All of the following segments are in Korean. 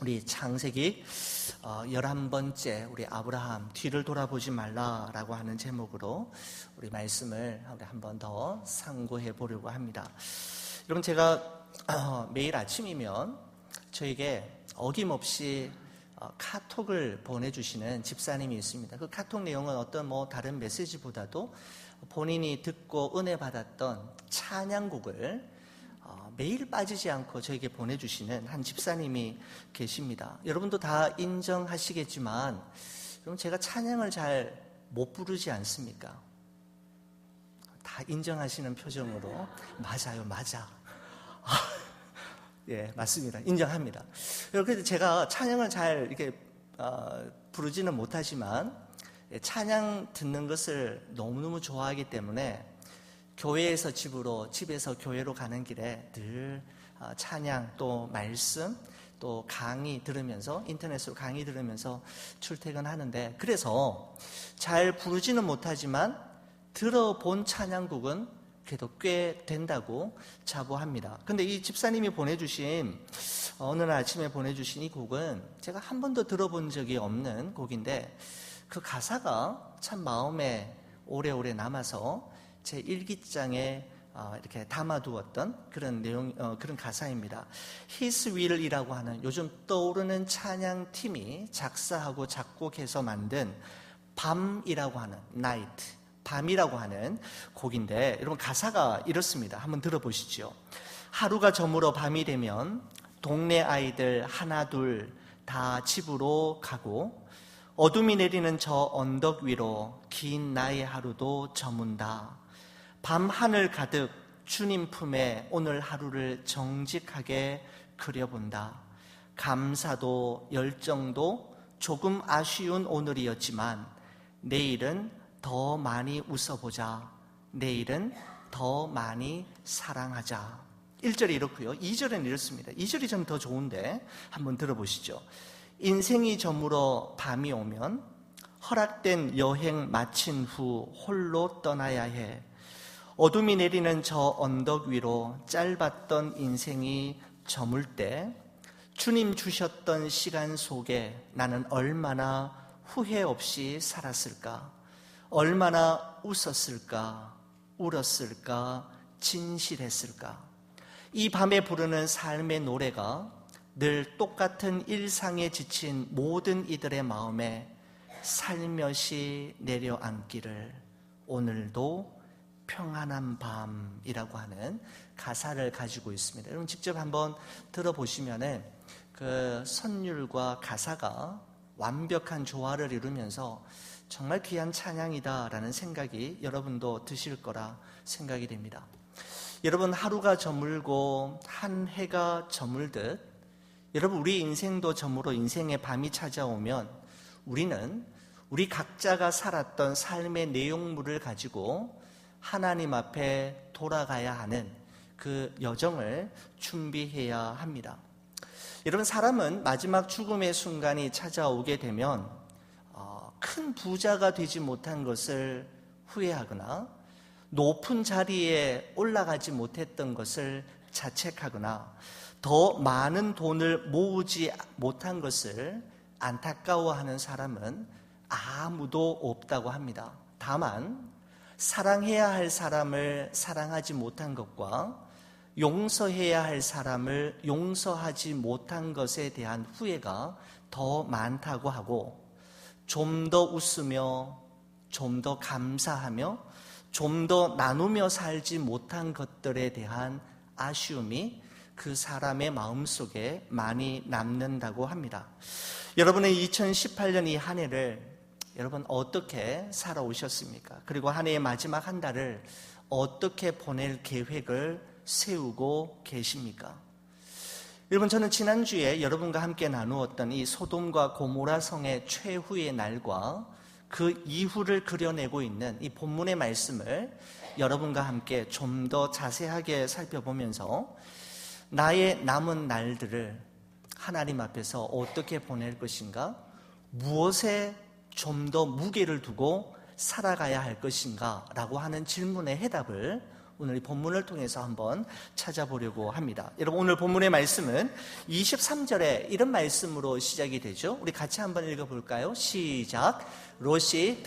우리 창세기 11번째 우리 아브라함 뒤를 돌아보지 말라라고 하는 제목으로 우리 말씀을 한 번 더 상고해 보려고 합니다. 여러분, 제가 매일 아침이면 저에게 어김없이 카톡을 보내주시는 집사님이 있습니다. 그 카톡 내용은 어떤 다른 메시지보다도 본인이 듣고 은혜 받았던 찬양곡을 매일 빠지지 않고 저에게 보내주시는 한 집사님이 계십니다. 여러분도 다 인정하시겠지만 여러분, 제가 찬양을 잘 못 부르지 않습니까? 다 인정하시는 표정으로 맞아요, 맞아. 예, 맞습니다. 인정합니다. 그래서 제가 찬양을 잘 이렇게 부르지는 못하지만 찬양 듣는 것을 너무너무 좋아하기 때문에 교회에서 집으로, 집에서 교회로 가는 길에 늘 찬양, 또 말씀, 또 강의 들으면서, 인터넷으로 강의 들으면서 출퇴근하는데, 그래서 잘 부르지는 못하지만 들어본 찬양곡은 그래도 꽤 된다고 자부합니다. 근데 이 집사님이 보내주신, 어느 날 아침에 보내주신 이 곡은 제가 한 번도 들어본 적이 없는 곡인데, 그 가사가 참 마음에 오래오래 남아서 제 일기장에 이렇게 담아두었던 그런 내용, 그런 가사입니다. His Will이라고 하는 요즘 떠오르는 찬양팀이 작사하고 작곡해서 만든 밤이라고 하는 Night, 밤이라고 하는 곡인데, 여러분 가사가 이렇습니다. 한번 들어보시죠. 하루가 저물어 밤이 되면 동네 아이들 하나 둘 다 집으로 가고, 어둠이 내리는 저 언덕 위로 긴 나의 하루도 저문다. 밤 하늘 가득 주님 품에 오늘 하루를 정직하게 그려본다. 감사도 열정도 조금 아쉬운 오늘이었지만 내일은 더 많이 웃어보자. 내일은 더 많이 사랑하자. 1절이 이렇고요. 2절은 이렇습니다. 2절이 좀 더 좋은데 한번 들어보시죠. 인생이 저물어 밤이 오면 허락된 여행 마친 후 홀로 떠나야 해. 어둠이 내리는 저 언덕 위로 짧았던 인생이 저물 때 주님 주셨던 시간 속에 나는 얼마나 후회 없이 살았을까? 얼마나 웃었을까? 울었을까? 진실했을까? 이 밤에 부르는 삶의 노래가 늘 똑같은 일상에 지친 모든 이들의 마음에 살며시 내려앉기를. 오늘도 평안한 밤이라고 하는 가사를 가지고 있습니다. 여러분 직접 한번 들어보시면은 그 선율과 가사가 완벽한 조화를 이루면서 정말 귀한 찬양이다라는 생각이 여러분도 드실 거라 생각이 됩니다. 여러분, 하루가 저물고 한 해가 저물듯 여러분, 우리 인생도 저물어 인생의 밤이 찾아오면 우리는 우리 각자가 살았던 삶의 내용물을 가지고 하나님 앞에 돌아가야 하는 그 여정을 준비해야 합니다. 여러분, 사람은 마지막 죽음의 순간이 찾아오게 되면 큰 부자가 되지 못한 것을 후회하거나 높은 자리에 올라가지 못했던 것을 자책하거나 더 많은 돈을 모으지 못한 것을 안타까워하는 사람은 아무도 없다고 합니다. 다만 사랑해야 할 사람을 사랑하지 못한 것과 용서해야 할 사람을 용서하지 못한 것에 대한 후회가 더 많다고 하고, 좀 더 웃으며 좀 더 감사하며 좀 더 나누며 살지 못한 것들에 대한 아쉬움이 그 사람의 마음속에 많이 남는다고 합니다. 여러분의 2018년 이 한 해를 여러분 어떻게 살아오셨습니까? 그리고 한 해의 마지막 한 달을 어떻게 보낼 계획을 세우고 계십니까? 여러분, 저는 지난주에 여러분과 함께 나누었던 이 소돔과 고모라 성의 최후의 날과 그 이후를 그려내고 있는 이 본문의 말씀을 여러분과 함께 좀 더 자세하게 살펴보면서 나의 남은 날들을 하나님 앞에서 어떻게 보낼 것인가, 무엇에 좀 더 무게를 두고 살아가야 할 것인가 라고 하는 질문의 해답을 오늘 이 본문을 통해서 한번 찾아보려고 합니다. 여러분, 오늘 본문의 말씀은 23절에 이런 말씀으로 시작이 되죠. 우리 같이 한번 읽어볼까요? 시작. 롯이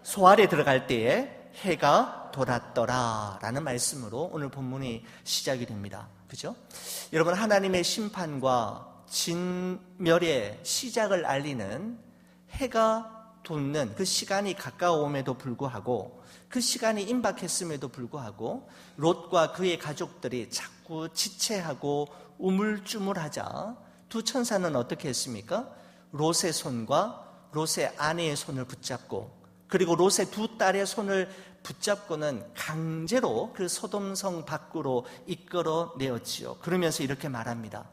소알에 들어갈 때에 해가 돋았더라 라는 말씀으로 오늘 본문이 시작이 됩니다. 그죠? 여러분, 하나님의 심판과 진멸의 시작을 알리는 해가 돋는 그 시간이 가까움에도 불구하고, 그 시간이 임박했음에도 불구하고 롯과 그의 가족들이 자꾸 지체하고 우물쭈물하자 두 천사는 어떻게 했습니까? 롯의 손과 롯의 아내의 손을 붙잡고, 그리고 롯의 두 딸의 손을 붙잡고는 강제로 그 소돔성 밖으로 이끌어 내었지요. 그러면서 이렇게 말합니다.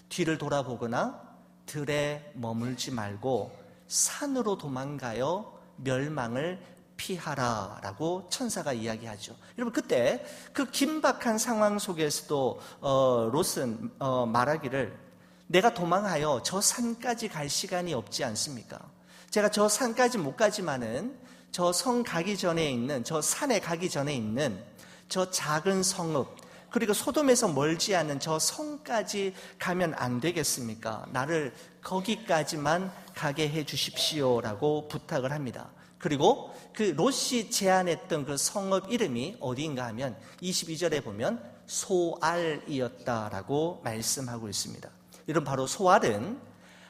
뒤를 돌아보거나 들에 머물지 말고 산으로 도망가여 멸망을 피하라 라고 천사가 이야기하죠. 여러분, 그때 그 긴박한 상황 속에서도 롯은 말하기를, 내가 도망하여 저 산까지 갈 시간이 없지 않습니까? 제가 저 산까지 못 가지만은 저 성 가기 전에 있는, 저 산에 가기 전에 있는 저 작은 성읍, 그리고 소돔에서 멀지 않은 저 성까지 가면 안 되겠습니까? 나를 거기까지만 가게 해 주십시오라고 부탁을 합니다. 그리고 그 롯이 제안했던 그 성읍 이름이 어디인가 하면 22절에 보면 소알이었다라고 말씀하고 있습니다. 이런 바로 소알은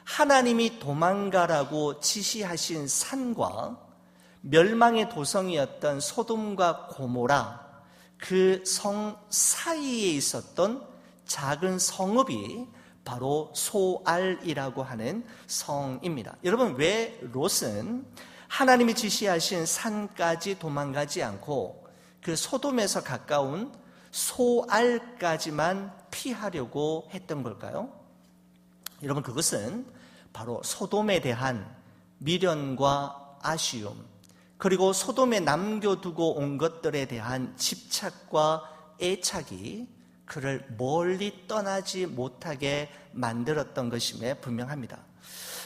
하나님이 도망가라고 지시하신 산과 멸망의 도성이었던 소돔과 고모라, 그 성 사이에 있었던 작은 성읍이 바로 소알이라고 하는 성입니다. 여러분, 왜 롯은 하나님이 지시하신 산까지 도망가지 않고 그 소돔에서 가까운 소알까지만 피하려고 했던 걸까요? 여러분, 그것은 바로 소돔에 대한 미련과 아쉬움, 그리고 소돔에 남겨두고 온 것들에 대한 집착과 애착이 그를 멀리 떠나지 못하게 만들었던 것임에 분명합니다.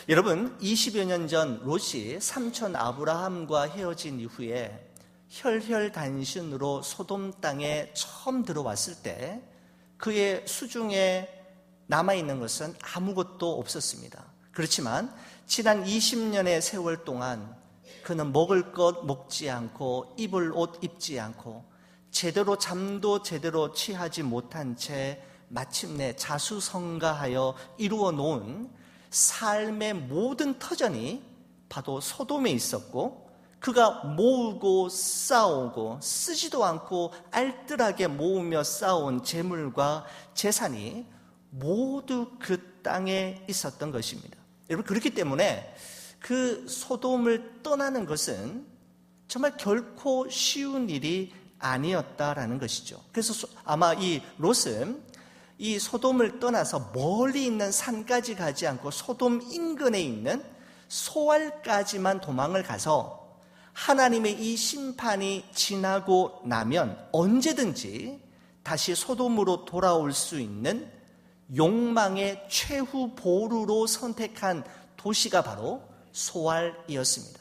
여러분, 20여 년 전 롯이 삼촌 아브라함과 헤어진 이후에 혈혈단신으로 소돔 땅에 처음 들어왔을 때 그의 수중에 남아있는 것은 아무것도 없었습니다. 그렇지만 지난 20년의 세월 동안 그는 먹을 것 먹지 않고 입을 옷 입지 않고 제대로 잠도 제대로 취하지 못한 채 마침내 자수성가하여 이루어 놓은 삶의 모든 터전이 바로 소돔에 있었고, 그가 모으고 쌓아오고 쓰지도 않고 알뜰하게 모으며 쌓아온 재물과 재산이 모두 그 땅에 있었던 것입니다. 여러분, 그렇기 때문에 그 소돔을 떠나는 것은 정말 결코 쉬운 일이 아니었다라는 것이죠. 그래서 아마 이 롯은 이 소돔을 떠나서 멀리 있는 산까지 가지 않고 소돔 인근에 있는 소알까지만 도망을 가서 하나님의 이 심판이 지나고 나면 언제든지 다시 소돔으로 돌아올 수 있는 욕망의 최후 보루로 선택한 도시가 바로 소알이었습니다.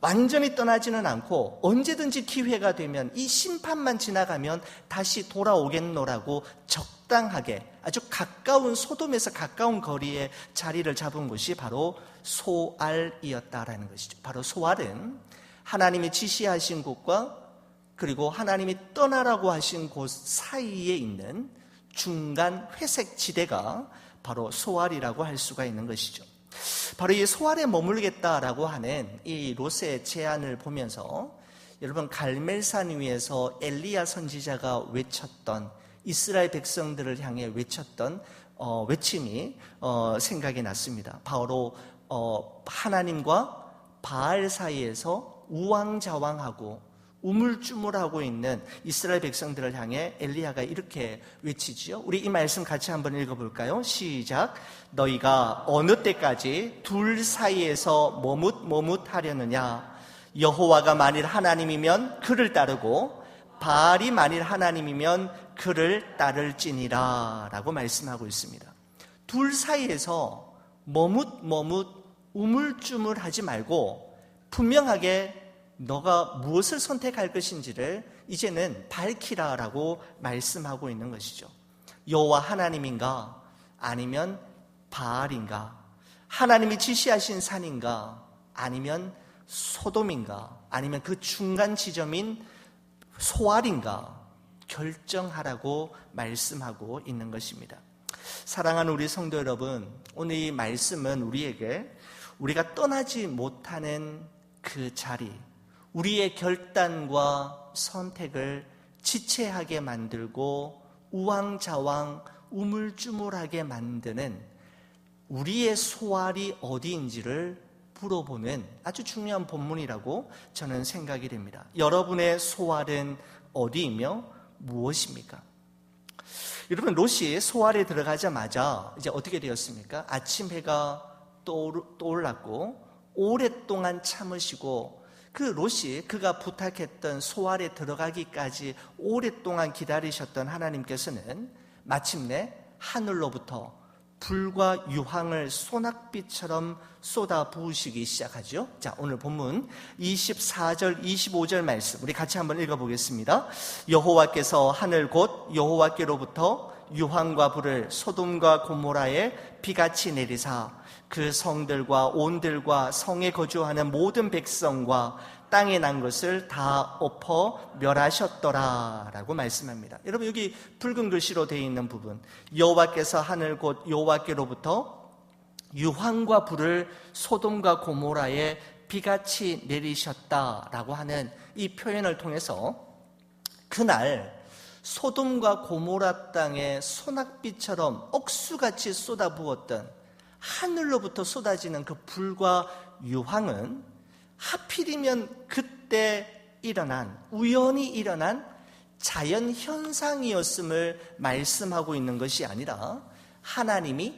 완전히 떠나지는 않고 언제든지 기회가 되면 이 심판만 지나가면 다시 돌아오겠노라고 적당하게 아주 가까운 소돔에서 가까운 거리에 자리를 잡은 곳이 바로 소알이었다라는 것이죠. 바로 소알은 하나님이 지시하신 곳과 그리고 하나님이 떠나라고 하신 곳 사이에 있는 중간 회색 지대가 바로 소알이라고 할 수가 있는 것이죠. 바로 이 소알에 머물겠다라고 하는 이 롯의 제안을 보면서 여러분, 갈멜산 위에서 엘리야 선지자가 외쳤던, 이스라엘 백성들을 향해 외쳤던 외침이 생각이 났습니다. 바로 하나님과 바알 사이에서 우왕좌왕하고 우물쭈물하고 있는 이스라엘 백성들을 향해 엘리야가 이렇게 외치지요. 우리 이 말씀 같이 한번 읽어볼까요? 시작. 너희가 어느 때까지 둘 사이에서 머뭇머뭇하려느냐? 여호와가 만일 하나님이면 그를 따르고 바알이 만일 하나님이면 그를 따를지니라 라고 말씀하고 있습니다. 둘 사이에서 머뭇머뭇 우물쭈물하지 말고 분명하게 너가 무엇을 선택할 것인지를 이제는 밝히라라고 말씀하고 있는 것이죠. 여호와 하나님인가 아니면 바알인가, 하나님이 지시하신 산인가 아니면 소돔인가 아니면 그 중간 지점인 소알인가 결정하라고 말씀하고 있는 것입니다. 사랑하는 우리 성도 여러분, 오늘 이 말씀은 우리에게 우리가 떠나지 못하는 그 자리, 우리의 결단과 선택을 지체하게 만들고 우왕좌왕 우물쭈물하게 만드는 우리의 소알이 어디인지를 물어보는 아주 중요한 본문이라고 저는 생각이 됩니다. 여러분의 소알은 어디이며 무엇입니까? 여러분, 롯이 소알에 들어가자마자 이제 어떻게 되었습니까? 아침 해가 떠올랐고 오랫동안 참으시고 그 롯이 그가 부탁했던 소알에 들어가기까지 오랫동안 기다리셨던 하나님께서는 마침내 하늘로부터 불과 유황을 소낙비처럼 쏟아 부으시기 시작하죠. 자, 오늘 본문 24절 25절 말씀 우리 같이 한번 읽어보겠습니다. 여호와께서 하늘 곧 여호와께로부터 유황과 불을 소돔과 고모라에 비같이 내리사 그 성들과 온들과 성에 거주하는 모든 백성과 땅에 난 것을 다 엎어 멸하셨더라 라고 말씀합니다. 여러분, 여기 붉은 글씨로 되어 있는 부분, 여호와께서 하늘 곧 여호와께로부터 유황과 불을 소돔과 고모라에 비같이 내리셨다라고 하는 이 표현을 통해서 그날 소돔과 고모라 땅에 소낙비처럼 억수같이 쏟아부었던 하늘로부터 쏟아지는 그 불과 유황은 하필이면 그때 우연히 일어난 자연 현상이었음을 말씀하고 있는 것이 아니라 하나님이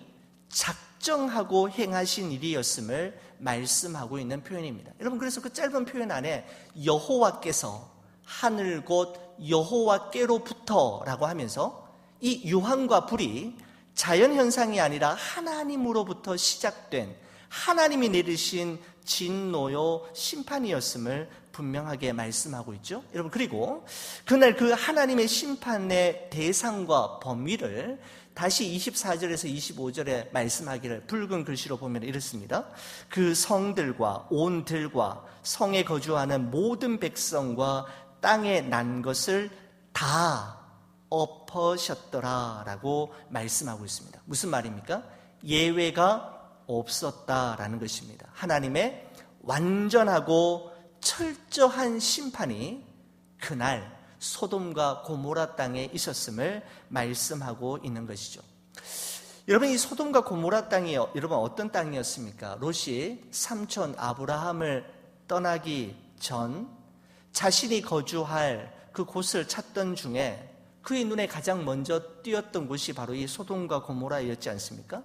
작정하고 행하신 일이었음을 말씀하고 있는 표현입니다. 여러분, 그래서 그 짧은 표현 안에 여호와께서 하늘 곧 여호와께로부터 라고 하면서 이 유황과 불이 자연현상이 아니라 하나님으로부터 시작된 하나님이 내리신 진노요 심판이었음을 분명하게 말씀하고 있죠. 여러분, 그리고 그날 그 하나님의 심판의 대상과 범위를 다시 24절에서 25절에 말씀하기를 붉은 글씨로 보면 이렇습니다. 그 성들과 온들과 성에 거주하는 모든 백성과 땅에 난 것을 다 엎으셨더라 라고 말씀하고 있습니다. 무슨 말입니까? 예외가 없었다라는 것입니다. 하나님의 완전하고 철저한 심판이 그날 소돔과 고모라 땅에 있었음을 말씀하고 있는 것이죠. 여러분, 이 소돔과 고모라 땅이 여러분 어떤 땅이었습니까? 롯이 삼촌 아브라함을 떠나기 전 자신이 거주할 그 곳을 찾던 중에 그의 눈에 가장 먼저 띄었던 곳이 바로 이 소돔과 고모라였지 않습니까?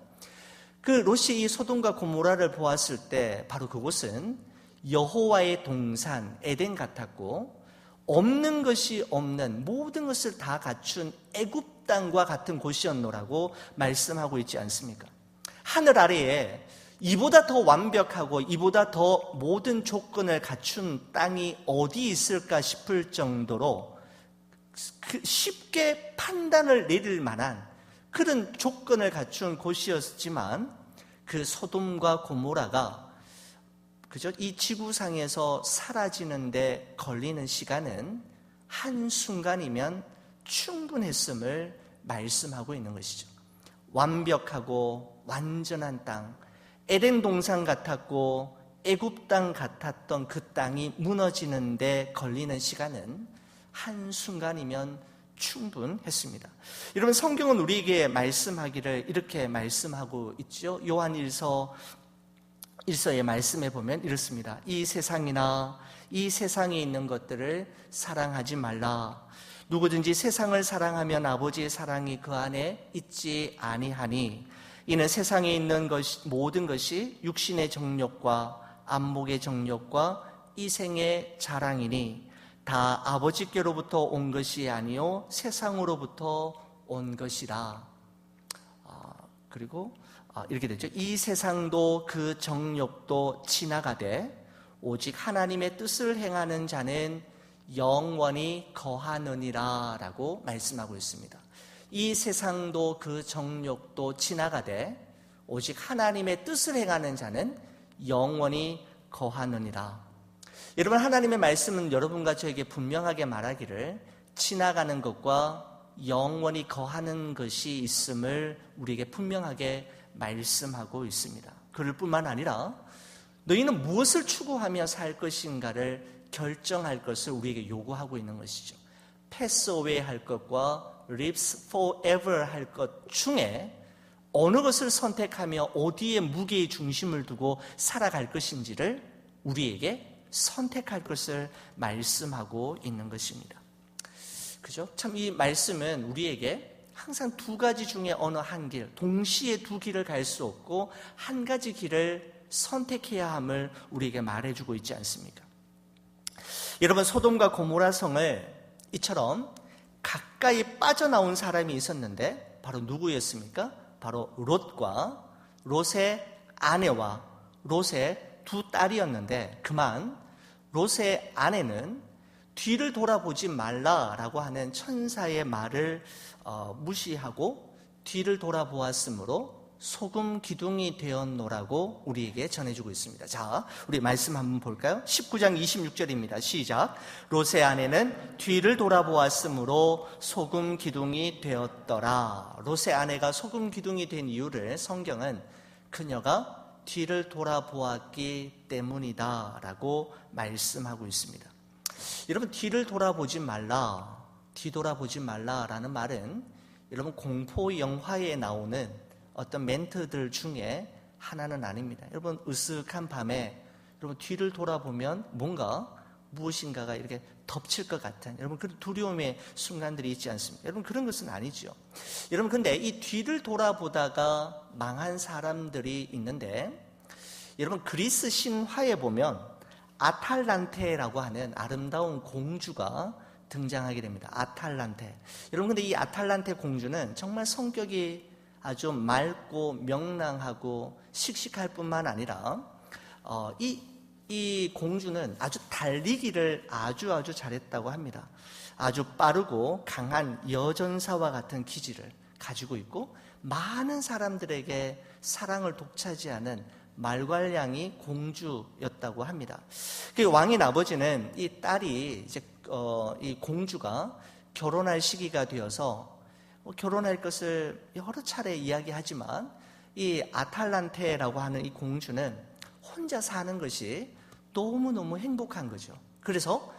그 롯이 이 소돔과 고모라를 보았을 때 바로 그곳은 여호와의 동산 에덴 같았고 없는 것이 없는 모든 것을 다 갖춘 애굽 땅과 같은 곳이었노라고 말씀하고 있지 않습니까? 하늘 아래에 이보다 더 완벽하고 이보다 더 모든 조건을 갖춘 땅이 어디 있을까 싶을 정도로 쉽게 판단을 내릴 만한 그런 조건을 갖춘 곳이었지만 그 소돔과 고모라가 그죠? 이 지구상에서 사라지는데 걸리는 시간은 한순간이면 충분했음을 말씀하고 있는 것이죠. 완벽하고 완전한 땅, 에덴 동산 같았고 애굽 땅 같았던 그 땅이 무너지는데 걸리는 시간은 한순간이면 충분했습니다. 여러분, 성경은 우리에게 말씀하기를 이렇게 말씀하고 있죠. 요한 1서의 말씀에 보면 이렇습니다. 이 세상이나 이 세상에 있는 것들을 사랑하지 말라. 누구든지 세상을 사랑하면 아버지의 사랑이 그 안에 있지 아니하니 이는 세상에 있는 모든 것이 육신의 정욕과 안목의 정욕과 이생의 자랑이니 다 아버지께로부터 온 것이 아니요 세상으로부터 온 것이라. 그리고 이렇게 되죠. 이 세상도 그 정욕도 지나가되 오직 하나님의 뜻을 행하는 자는 영원히 거하느니라 라고 말씀하고 있습니다. 이 세상도 그 정욕도 지나가되 오직 하나님의 뜻을 행하는 자는 영원히 거하느니라. 여러분, 하나님의 말씀은 여러분과 저에게 분명하게 말하기를 지나가는 것과 영원히 거하는 것이 있음을 우리에게 분명하게 말씀하고 있습니다. 그럴 뿐만 아니라 너희는 무엇을 추구하며 살 것인가를 결정할 것을 우리에게 요구하고 있는 것이죠. pass away 할 것과 lives forever 할 것 중에 어느 것을 선택하며 어디에 무게의 중심을 두고 살아갈 것인지를 우리에게 선택할 것을 말씀하고 있는 것입니다. 그죠? 참 이 말씀은 우리에게 항상 두 가지 중에 어느 한 길, 동시에 두 길을 갈 수 없고 한 가지 길을 선택해야 함을 우리에게 말해주고 있지 않습니까? 여러분, 소돔과 고모라 성을 이처럼 가까이 빠져나온 사람이 있었는데 바로 누구였습니까? 바로 롯과 롯의 아내와 롯의 두 딸이었는데, 그만 롯의 아내는 뒤를 돌아보지 말라라고 하는 천사의 말을 무시하고 뒤를 돌아보았으므로 소금 기둥이 되었노라고 우리에게 전해주고 있습니다. 자, 우리 말씀 한번 볼까요? 19장 26절입니다. 시작. 롯의 아내는 뒤를 돌아보았으므로 소금 기둥이 되었더라. 롯의 아내가 소금 기둥이 된 이유를 성경은 그녀가 뒤를 돌아보았기 때문이다 라고 말씀하고 있습니다. 여러분, 뒤를 돌아보지 말라, 뒤돌아보지 말라라는 말은 여러분 공포 영화에 나오는 어떤 멘트들 중에 하나는 아닙니다. 여러분, 으슥한 밤에 여러분 뒤를 돌아보면 뭔가 무엇인가가 이렇게 덮칠 것 같은 여러분 그런 두려움의 순간들이 있지 않습니까? 여러분, 그런 것은 아니죠. 여러분, 근데 이 뒤를 돌아보다가 망한 사람들이 있는데, 여러분 그리스 신화에 보면 아탈란테라고 하는 아름다운 공주가 등장하게 됩니다. 아탈란테. 여러분, 근데 이 아탈란테 공주는 정말 성격이 아주 맑고 명랑하고 씩씩할 뿐만 아니라 이 공주는 아주 달리기를 아주 잘했다고 합니다. 아주 빠르고 강한 여전사와 같은 기질을 가지고 있고 많은 사람들에게 사랑을 독차지하는 말괄량이 공주였다고 합니다. 그 왕인 아버지는 이 딸이 이제 이 공주가 결혼할 시기가 되어서 결혼할 것을 여러 차례 이야기하지만 이 아탈란테라고 하는 이 공주는 혼자 사는 것이 너무너무 행복한 거죠. 그래서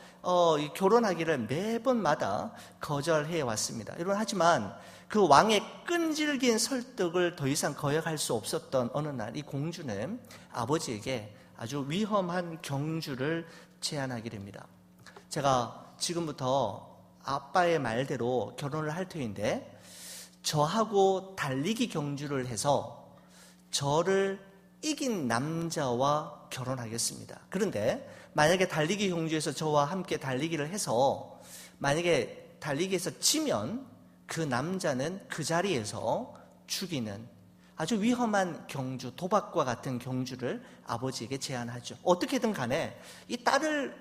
결혼하기를 매번마다 거절해 왔습니다. 여러분, 하지만 그 왕의 끈질긴 설득을 더 이상 거역할 수 없었던 어느 날 이 공주는 아버지에게 아주 위험한 경주를 제안하게 됩니다. 제가 지금부터 아빠의 말대로 결혼을 할 터인데 저하고 달리기 경주를 해서 저를 이긴 남자와 결혼하겠습니다. 그런데 만약에 달리기 경주에서 저와 함께 달리기를 해서 만약에 달리기에서 지면 그 남자는 그 자리에서 죽이는 아주 위험한 경주, 도박과 같은 경주를 아버지에게 제안하죠. 어떻게든 간에 이 딸을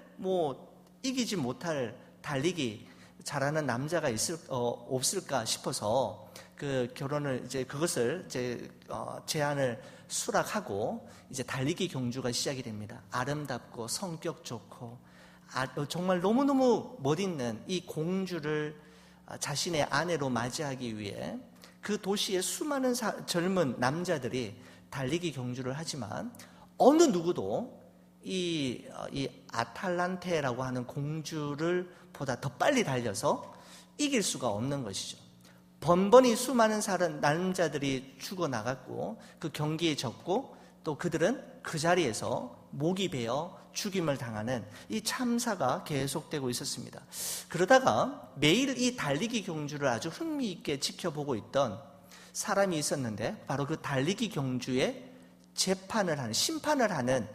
이기지 못할 달리기 잘하는 남자가 없을까 싶어서 그 결혼을 그것을 제안을 수락하고 이제 달리기 경주가 시작이 됩니다. 아름답고 성격 좋고 정말 너무너무 멋있는 이 공주를 자신의 아내로 맞이하기 위해 그 도시의 수많은 젊은 남자들이 달리기 경주를 하지만 어느 누구도 이 아탈란테라고 하는 공주를 보다 더 빨리 달려서 이길 수가 없는 것이죠. 번번이 수많은 남자들이 죽어나갔고 그 경기에 졌고 또 그들은 그 자리에서 목이 베어 죽임을 당하는 이 참사가 계속되고 있었습니다. 그러다가 매일 이 달리기 경주를 아주 흥미있게 지켜보고 있던 사람이 있었는데 바로 그 달리기 경주에 심판을 하는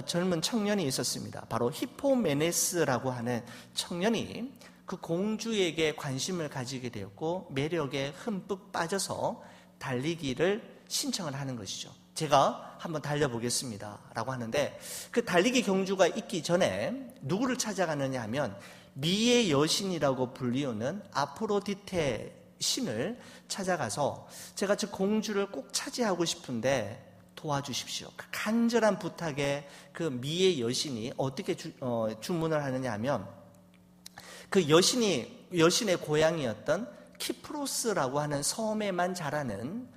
젊은 청년이 있었습니다. 바로 히포메네스라고 하는 청년이 그 공주에게 관심을 가지게 되었고 매력에 흠뻑 빠져서 달리기를 신청을 하는 것이죠. 제가 한번 달려보겠습니다 라고 하는데 그 달리기 경주가 있기 전에 누구를 찾아가느냐 하면 미의 여신이라고 불리우는 아프로디테 신을 찾아가서 제가 저 공주를 꼭 차지하고 싶은데 도와주십시오. 그 간절한 부탁에 그 미의 여신이 어떻게 주문을 하느냐 하면, 그 여신의 고향이었던 키프로스라고 하는 섬에만 자라는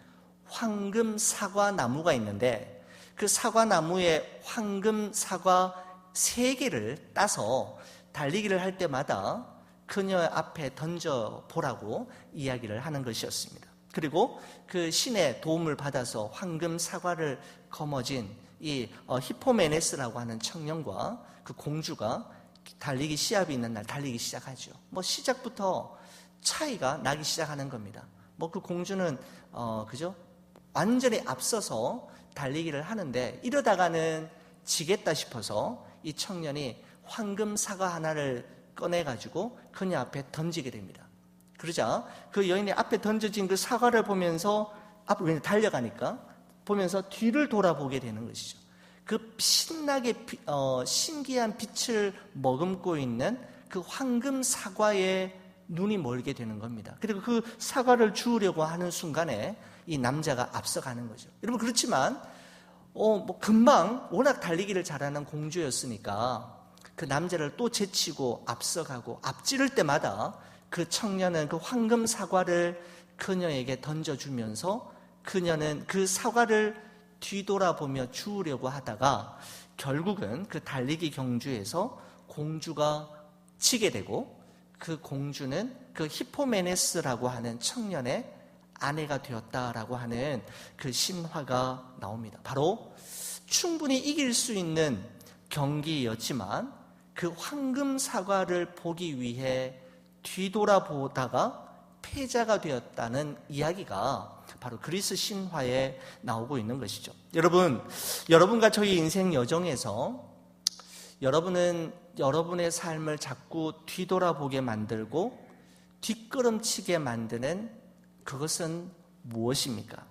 황금 사과 나무가 있는데, 그 사과 나무에 황금 사과 3개를 따서 달리기를 할 때마다 그녀 앞에 던져보라고 이야기를 하는 것이었습니다. 그리고 그 신의 도움을 받아서 황금 사과를 거머쥔 이 히포메네스라고 하는 청년과 그 공주가 달리기 시합이 있는 날 달리기 시작하죠. 시작부터 차이가 나기 시작하는 겁니다. 그 공주는 그죠? 완전히 앞서서 달리기를 하는데, 이러다가는 지겠다 싶어서 이 청년이 황금 사과 하나를 꺼내가지고 그녀 앞에 던지게 됩니다. 그러자 그 여인이 앞에 던져진 그 사과를 보면서 앞으로 달려가니까 보면서 뒤를 돌아보게 되는 것이죠. 그 신나게 신기한 빛을 머금고 있는 그 황금 사과에 눈이 멀게 되는 겁니다. 그리고 그 사과를 주우려고 하는 순간에 이 남자가 앞서가는 거죠. 여러분, 그렇지만 금방 워낙 달리기를 잘하는 공주였으니까 그 남자를 또 제치고 앞서가고 앞지를 때마다 그 청년은 그 황금 사과를 그녀에게 던져주면서 그녀는 그 사과를 뒤돌아보며 주우려고 하다가 결국은 그 달리기 경주에서 공주가 지게 되고, 그 공주는 그 히포메네스라고 하는 청년의 아내가 되었다라고 하는 그 신화가 나옵니다. 바로 충분히 이길 수 있는 경기였지만 그 황금 사과를 보기 위해 뒤돌아보다가 패자가 되었다는 이야기가 바로 그리스 신화에 나오고 있는 것이죠. 여러분과 저희 인생 여정에서 여러분은 여러분의 삶을 자꾸 뒤돌아보게 만들고 뒷걸음치게 만드는 그것은 무엇입니까?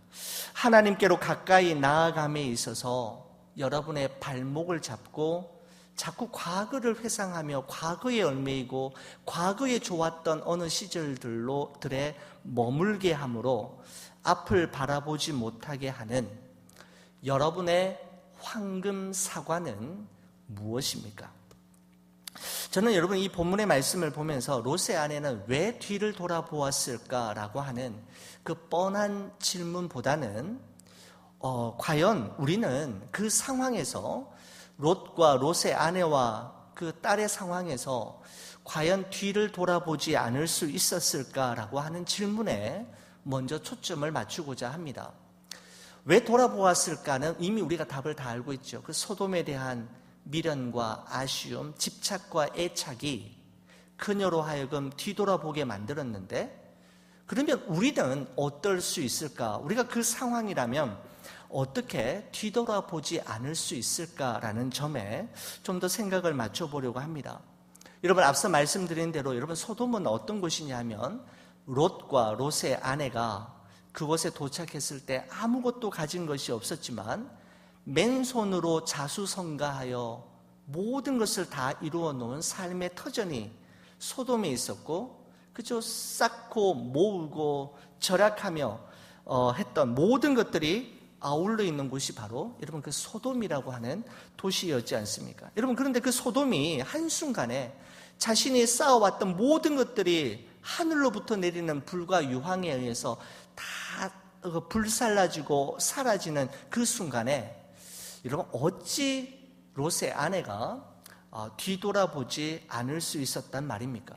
하나님께로 가까이 나아감에 있어서 여러분의 발목을 잡고 자꾸 과거를 회상하며 과거에 얽매이고 과거에 좋았던 어느 시절들에 머물게 함으로 앞을 바라보지 못하게 하는 여러분의 황금 사과는 무엇입니까? 저는 여러분 이 본문의 말씀을 보면서 롯의 아내는 왜 뒤를 돌아보았을까라고 하는 그 뻔한 질문보다는 과연 우리는 그 상황에서 롯과 롯의 아내와 그 딸의 상황에서 과연 뒤를 돌아보지 않을 수 있었을까라고 하는 질문에 먼저 초점을 맞추고자 합니다. 왜 돌아보았을까는 이미 우리가 답을 다 알고 있죠. 그 소돔에 대한 미련과 아쉬움, 집착과 애착이 그녀로 하여금 뒤돌아보게 만들었는데, 그러면 우리는 어떨 수 있을까? 우리가 그 상황이라면 어떻게 뒤돌아보지 않을 수 있을까라는 점에 좀 더 생각을 맞춰보려고 합니다. 여러분, 앞서 말씀드린 대로 여러분 소돔은 어떤 곳이냐면 롯과 롯의 아내가 그곳에 도착했을 때 아무것도 가진 것이 없었지만 맨손으로 자수성가하여 모든 것을 다 이루어 놓은 삶의 터전이 소돔에 있었고, 그저 쌓고 모으고 절약하며 했던 모든 것들이 아울러 있는 곳이 바로 여러분 그 소돔이라고 하는 도시였지 않습니까? 여러분, 그런데 그 소돔이 한순간에 자신이 쌓아왔던 모든 것들이 하늘로부터 내리는 불과 유황에 의해서 다 불살라지고 사라지는 그 순간에 여러분, 어찌 롯의 아내가 뒤돌아보지 않을 수 있었단 말입니까?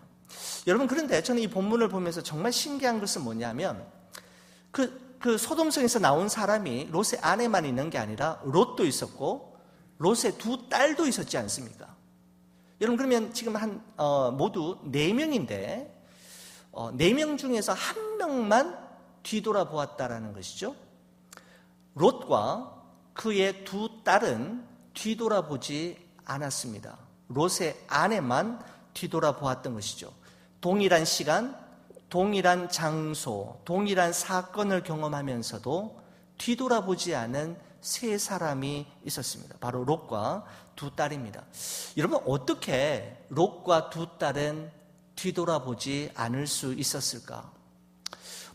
여러분, 그런데 저는 이 본문을 보면서 정말 신기한 것은 뭐냐면 그 소돔성에서 나온 사람이 롯의 아내만 있는 게 아니라 롯도 있었고 롯의 2 딸도 있었지 않습니까? 여러분, 그러면 지금 모두 4명인데 4명 중에서 1명만 뒤돌아보았다라는 것이죠. 롯과 그의 2 딸은 뒤돌아보지 않았습니다. 롯의 아내만 뒤돌아보았던 것이죠. 동일한 시간, 동일한 장소, 동일한 사건을 경험하면서도 뒤돌아보지 않은 세 사람이 있었습니다. 바로 롯과 두 딸입니다. 여러분, 어떻게 롯과 두 딸은 뒤돌아보지 않을 수 있었을까?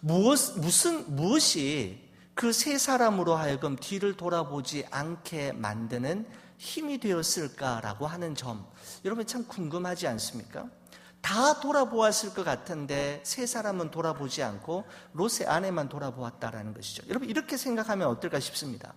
무엇이 그 세 사람으로 하여금 뒤를 돌아보지 않게 만드는 힘이 되었을까라고 하는 점, 여러분 참 궁금하지 않습니까? 다 돌아보았을 것 같은데 세 사람은 돌아보지 않고 롯의 아내만 돌아보았다라는 것이죠. 여러분, 이렇게 생각하면 어떨까 싶습니다.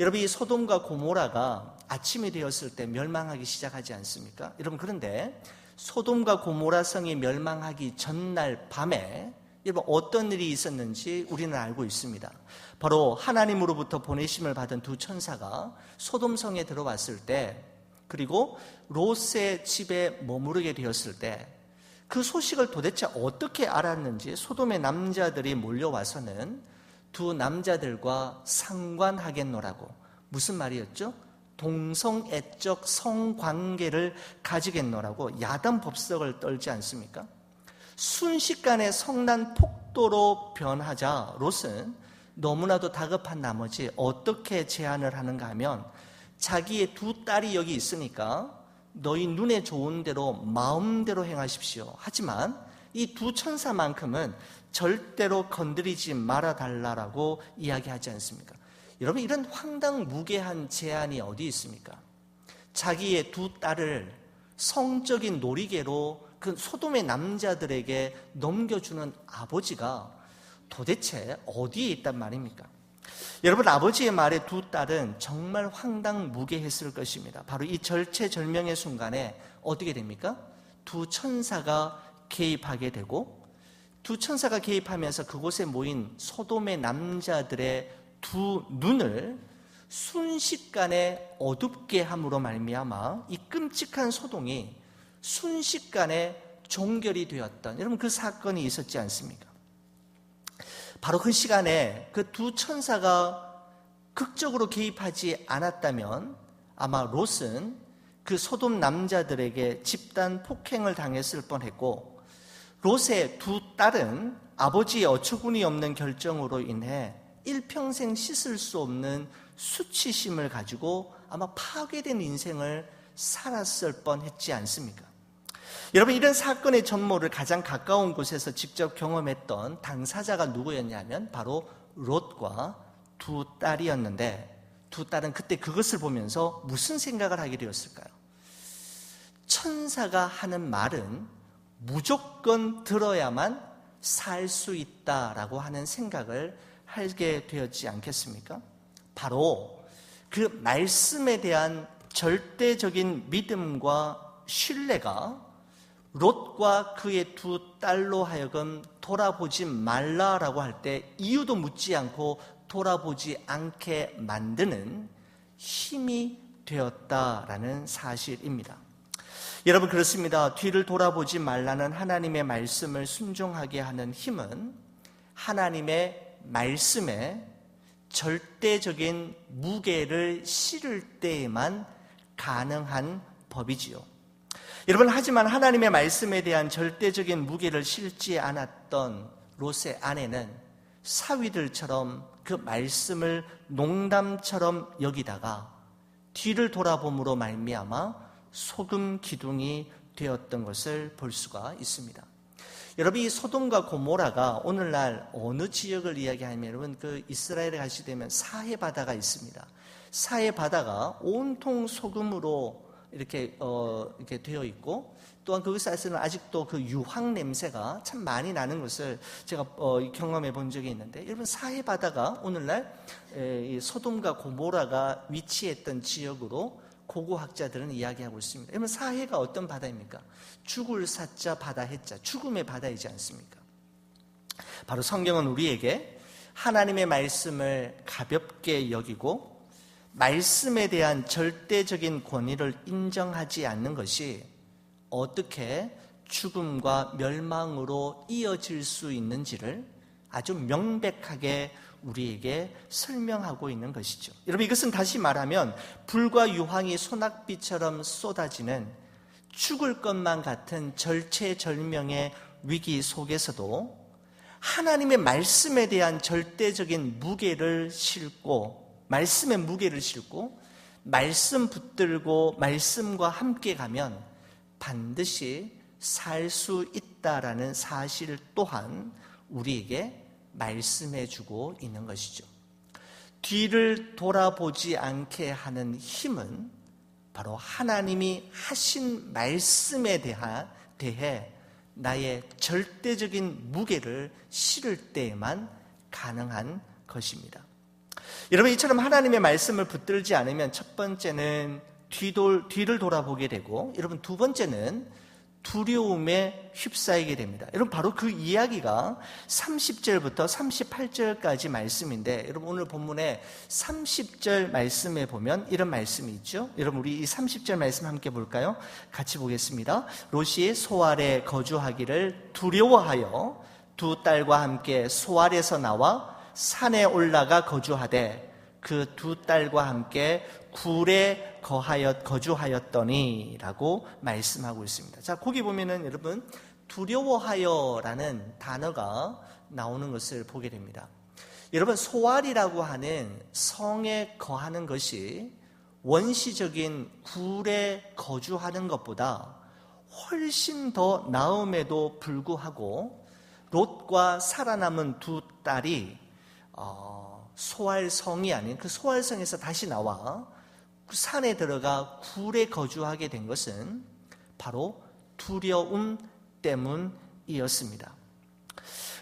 여러분, 이 소돔과 고모라가 아침이 되었을 때 멸망하기 시작하지 않습니까? 여러분, 그런데 소돔과 고모라 성이 멸망하기 전날 밤에 여러분, 어떤 일이 있었는지 우리는 알고 있습니다. 바로 하나님으로부터 보내심을 받은 두 천사가 소돔성에 들어왔을 때, 그리고 롯의 집에 머무르게 되었을 때, 그 소식을 도대체 어떻게 알았는지 소돔의 남자들이 몰려와서는 두 남자들과 상관하겠노라고, 무슨 말이었죠? 동성애적 성관계를 가지겠노라고 야단법석을 떨지 않습니까? 순식간에 성난 폭도로 변하자 롯은 너무나도 다급한 나머지 어떻게 제안을 하는가 하면, 자기의 두 딸이 여기 있으니까 너희 눈에 좋은 대로 마음대로 행하십시오. 하지만 이 두 천사만큼은 절대로 건드리지 말아달라고 이야기하지 않습니까? 여러분, 이런 황당무계한 제안이 어디 있습니까? 자기의 두 딸을 성적인 놀이개로 그 소돔의 남자들에게 넘겨주는 아버지가 도대체 어디에 있단 말입니까? 여러분, 아버지의 말에 두 딸은 정말 황당무계했을 것입니다. 바로 이 절체절명의 순간에 어떻게 됩니까? 두 천사가 개입하게 되고, 두 천사가 개입하면서 그곳에 모인 소돔의 남자들의 두 눈을 순식간에 어둡게 함으로 말미암아 이 끔찍한 소동이 순식간에 종결이 되었던, 여러분, 그 사건이 있었지 않습니까? 바로 그 시간에 그 두 천사가 극적으로 개입하지 않았다면 아마 롯은 그 소돔 남자들에게 집단 폭행을 당했을 뻔했고, 롯의 두 딸은 아버지의 어처구니 없는 결정으로 인해 일평생 씻을 수 없는 수치심을 가지고 아마 파괴된 인생을 살았을 뻔했지 않습니까? 여러분, 이런 사건의 전모를 가장 가까운 곳에서 직접 경험했던 당사자가 누구였냐면 바로 롯과 두 딸이었는데, 두 딸은 그때 그것을 보면서 무슨 생각을 하게 되었을까요? 천사가 하는 말은 무조건 들어야만 살 수 있다라고 하는 생각을 하게 되었지 않겠습니까? 바로 그 말씀에 대한 절대적인 믿음과 신뢰가 롯과 그의 두 딸로 하여금 돌아보지 말라라고 할 때 이유도 묻지 않고 돌아보지 않게 만드는 힘이 되었다라는 사실입니다. 여러분, 그렇습니다. 뒤를 돌아보지 말라는 하나님의 말씀을 순종하게 하는 힘은 하나님의 말씀에 절대적인 무게를 실을 때에만 가능한 법이지요. 여러분, 하지만 하나님의 말씀에 대한 절대적인 무게를 실지 않았던 롯의 아내는 사위들처럼 그 말씀을 농담처럼 여기다가 뒤를 돌아봄으로 말미암아 소금 기둥이 되었던 것을 볼 수가 있습니다. 여러분, 이 소돔과 고모라가 오늘날 어느 지역을 이야기하면, 여러분, 그 이스라엘에 가시게 되면 사해 바다가 있습니다. 사해 바다가 온통 소금으로 이렇게 되어 있고, 또한 그곳에서는 아직도 그 유황 냄새가 참 많이 나는 것을 제가 경험해 본 적이 있는데, 여러분, 사해 바다가 오늘날 소돔과 고모라가 위치했던 지역으로 고고학자들은 이야기하고 있습니다. 여러분, 사해가 어떤 바다입니까? 죽을 사자 바다 해자, 죽음의 바다이지 않습니까? 바로 성경은 우리에게 하나님의 말씀을 가볍게 여기고 말씀에 대한 절대적인 권위를 인정하지 않는 것이 어떻게 죽음과 멸망으로 이어질 수 있는지를 아주 명백하게 우리에게 설명하고 있는 것이죠. 여러분, 이것은 다시 말하면 불과 유황이 소낙비처럼 쏟아지는 죽을 것만 같은 절체절명의 위기 속에서도 하나님의 말씀에 대한 절대적인 무게를 싣고 말씀의 무게를 싣고 말씀 붙들고 말씀과 함께 가면 반드시 살 수 있다라는 사실 또한 우리에게 말씀해 주고 있는 것이죠. 뒤를 돌아보지 않게 하는 힘은 바로 하나님이 하신 말씀에 대해 나의 절대적인 무게를 실을 때에만 가능한 것입니다. 여러분, 이처럼 하나님의 말씀을 붙들지 않으면 첫 번째는 뒤를 돌아보게 되고, 여러분 두 번째는 두려움에 휩싸이게 됩니다. 여러분, 바로 그 이야기가 30절부터 38절까지 말씀인데, 여러분 오늘 본문에 30절 말씀에 보면 이런 말씀이 있죠. 여러분, 우리 이 30절 말씀 함께 볼까요? 같이 보겠습니다. 롯이 소알에 거주하기를 두려워하여 두 딸과 함께 소알에서 나와 산에 올라가 거주하되 그 두 딸과 함께 굴에 거주하였더니 라고 말씀하고 있습니다. 자, 거기 보면은 여러분 두려워하여라는 단어가 나오는 것을 보게 됩니다. 여러분, 소알이라고 하는 성에 거하는 것이 원시적인 굴에 거주하는 것보다 훨씬 더 나음에도 불구하고 롯과 살아남은 두 딸이 소알성이 아닌 그 소알성에서 다시 나와 그 산에 들어가 굴에 거주하게 된 것은 바로 두려움 때문이었습니다.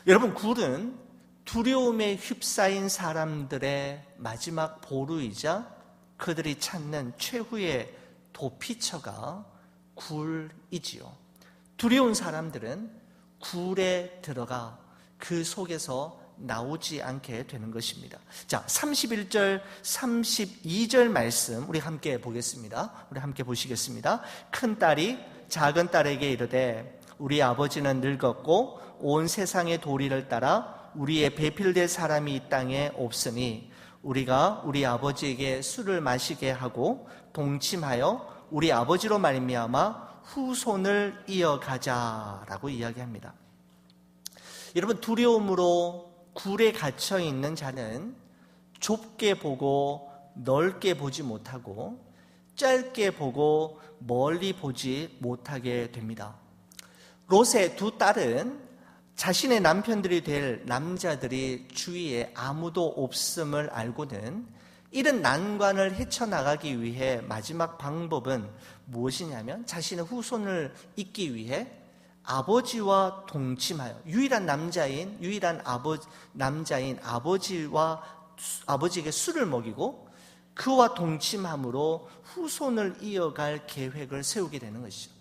여러분, 굴은 두려움에 휩싸인 사람들의 마지막 보루이자 그들이 찾는 최후의 도피처가 굴이지요. 두려운 사람들은 굴에 들어가 그 속에서 나오지 않게 되는 것입니다. 자, 31절, 32절 말씀 우리 함께 보겠습니다. 우리 함께 보시겠습니다. 큰 딸이 작은 딸에게 이르되 우리 아버지는 늙었고 온 세상의 도리를 따라 우리의 배필될 사람이 이 땅에 없으니 우리가 우리 아버지에게 술을 마시게 하고 동침하여 우리 아버지로 말미암아 후손을 이어가자라고 이야기합니다. 여러분, 두려움으로 굴에 갇혀 있는 자는 좁게 보고 넓게 보지 못하고 짧게 보고 멀리 보지 못하게 됩니다. 롯의 두 딸은 자신의 남편들이 될 남자들이 주위에 아무도 없음을 알고는 이런 난관을 헤쳐나가기 위해 마지막 방법은 무엇이냐면 자신의 후손을 잇기 위해 아버지와 동침하여 유일한 남자인 아버지에게 술을 먹이고 그와 동침함으로 후손을 이어갈 계획을 세우게 되는 것이죠.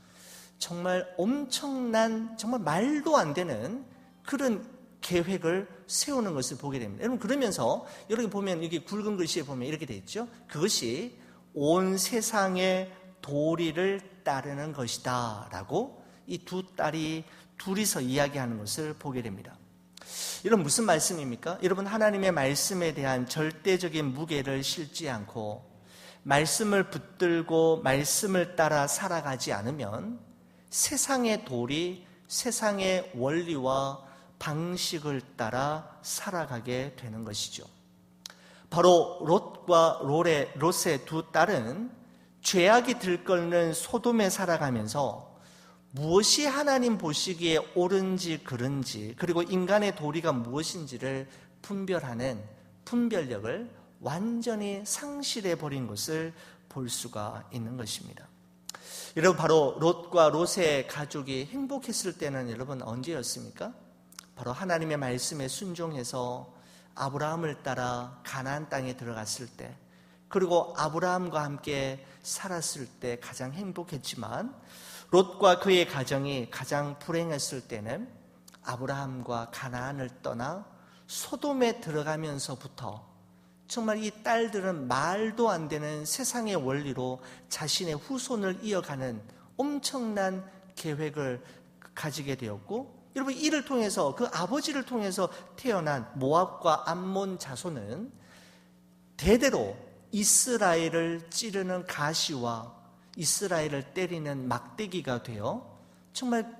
정말 엄청난, 정말 말도 안 되는 그런 계획을 세우는 것을 보게 됩니다. 여러분, 그러면서 여러분 보면 여기 굵은 글씨에 보면 이렇게 되어 있죠. 그것이 온 세상의 도리를 따르는 것이다 라고 이 두 딸이 둘이서 이야기하는 것을 보게 됩니다. 이런 무슨 말씀입니까? 여러분, 하나님의 말씀에 대한 절대적인 무게를 실지 않고 말씀을 붙들고 말씀을 따라 살아가지 않으면 세상의 도리, 세상의 원리와 방식을 따라 살아가게 되는 것이죠. 바로 롯과 롯의 두 딸은 죄악이 들끓는 소돔에 살아가면서 무엇이 하나님 보시기에 옳은지 그른지, 그리고 인간의 도리가 무엇인지를 분별하는 분별력을 완전히 상실해버린 것을 볼 수가 있는 것입니다. 여러분, 바로 롯과 롯의 가족이 행복했을 때는 여러분 언제였습니까? 바로 하나님의 말씀에 순종해서 아브라함을 따라 가나안 땅에 들어갔을 때, 그리고 아브라함과 함께 살았을 때 가장 행복했지만 롯과 그의 가정이 가장 불행했을 때는 아브라함과 가나안을 떠나 소돔에 들어가면서부터 정말 이 딸들은 말도 안 되는 세상의 원리로 자신의 후손을 이어가는 엄청난 계획을 가지게 되었고, 여러분, 이를 통해서 그 아버지를 통해서 태어난 모압과 암몬 자손은 대대로 이스라엘을 찌르는 가시와 이스라엘을 때리는 막대기가 되어 정말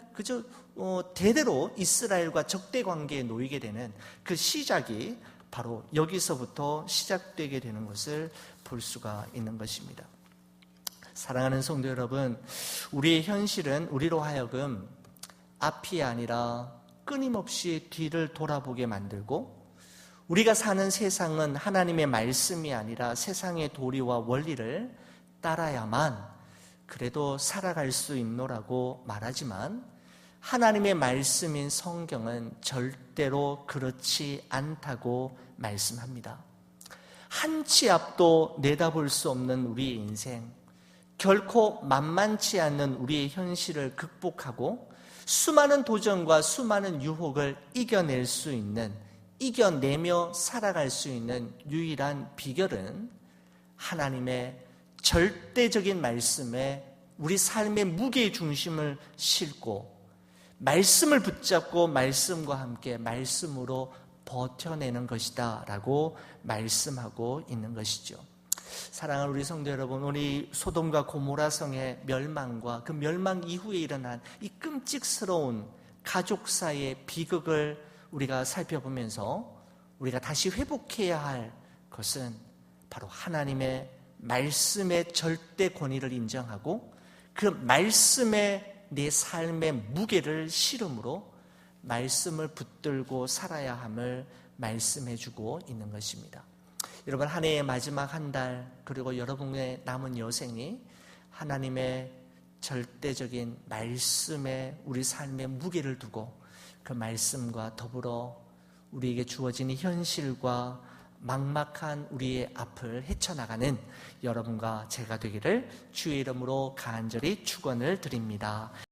대대로 이스라엘과 적대 관계에 놓이게 되는 그 시작이 바로 여기서부터 시작되게 되는 것을 볼 수가 있는 것입니다. 사랑하는 성도 여러분, 우리의 현실은 우리로 하여금 앞이 아니라 끊임없이 뒤를 돌아보게 만들고, 우리가 사는 세상은 하나님의 말씀이 아니라 세상의 도리와 원리를 따라야만 그래도 살아갈 수 있노라고 말하지만, 하나님의 말씀인 성경은 절대로 그렇지 않다고 말씀합니다. 한 치 앞도 내다볼 수 없는 우리의 인생, 결코 만만치 않는 우리의 현실을 극복하고 수많은 도전과 수많은 유혹을 이겨낼 수 있는, 이겨내며 살아갈 수 있는 유일한 비결은 하나님의 절대적인 말씀에 우리 삶의 무게의 중심을 싣고 말씀을 붙잡고 말씀과 함께 말씀으로 버텨내는 것이다 라고 말씀하고 있는 것이죠. 사랑하는 우리 성도 여러분, 우리 소돔과 고모라 성의 멸망과 그 멸망 이후에 일어난 이 끔찍스러운 가족 사이의 비극을 우리가 살펴보면서 우리가 다시 회복해야 할 것은 바로 하나님의 말씀의 절대 권위를 인정하고 그 말씀에 내 삶의 무게를 실음으로 말씀을 붙들고 살아야 함을 말씀해주고 있는 것입니다. 여러분, 한 해의 마지막 한 달, 그리고 여러분의 남은 여생이 하나님의 절대적인 말씀에 우리 삶의 무게를 두고 그 말씀과 더불어 우리에게 주어진 현실과 막막한 우리의 앞을 헤쳐나가는 여러분과 제가 되기를 주의 이름으로 간절히 축원을 드립니다.